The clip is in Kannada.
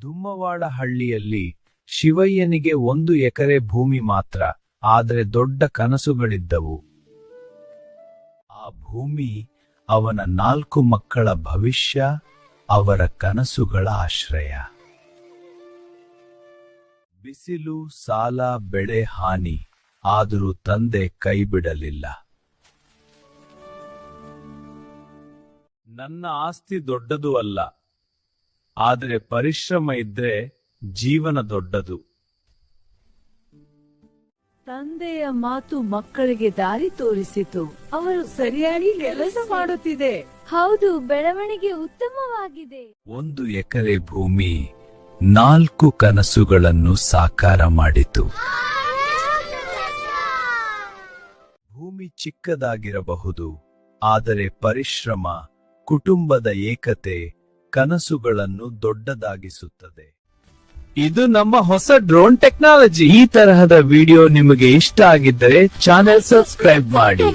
ದುಮ್ಮವಾಡಹಳ್ಳಿಯಲ್ಲಿ ಶಿವಯ್ಯನಿಗೆ 1 ಎಕರೆ ಭೂಮಿ ಮಾತ್ರ, ಆದರೆ ದೊಡ್ಡ ಕನಸುಗಳಿದ್ದವು. ಆ ಭೂಮಿ ಅವನ 4 ಮಕ್ಕಳ ಭವಿಷ್ಯ, ಅವರ ಕನಸುಗಳ ಆಶ್ರಯ. ಬಿಸಿಲು, ಸಾಲ, ಬೆಳೆ ಹಾನಿ, ಆದರೂ ತಂದೆ ಕೈಬಿಡಲಿಲ್ಲ. ನನ್ನ ಆಸ್ತಿ ದೊಡ್ಡದು ಅಲ್ಲ, ಆದರೆ ಪರಿಶ್ರಮ ಇದ್ರೆ ಜೀವನ ದೊಡ್ಡದು. ತಂದೆಯ ಮಾತು ಮಕ್ಕಳಿಗೆ ದಾರಿ ತೋರಿಸಿತು. ಅವರು ಸರಿಯಾಗಿ ಕೆಲಸ ಮಾಡುತ್ತಿದೆ. ಹೌದು, ಬೆಳವಣಿಗೆ ಉತ್ತಮವಾಗಿದೆ. 1 ಎಕರೆ ಭೂಮಿ 4 ಕನಸುಗಳನ್ನು ಸಾಕಾರ ಮಾಡಿತು. ಭೂಮಿ ಚಿಕ್ಕದಾಗಿರಬಹುದು, ಆದರೆ ಪರಿಶ್ರಮ, ಕುಟುಂಬದ ಏಕತೆ ಕನಸುಗಳನ್ನು ದೊಡ್ಡದಾಗಿಸುತ್ತದೆ. ಇದು ನಮ್ಮ ಹೊಸ ಡ್ರೋನ್ ಟೆಕ್ನಾಲಜಿ. ಈ ತರಹದ ವಿಡಿಯೋ ನಿಮಗೆ ಇಷ್ಟ ಆಗಿದ್ದರೆ ಚಾನೆಲ್ ಸಬ್ಸ್ಕ್ರೈಬ್ ಮಾಡಿ.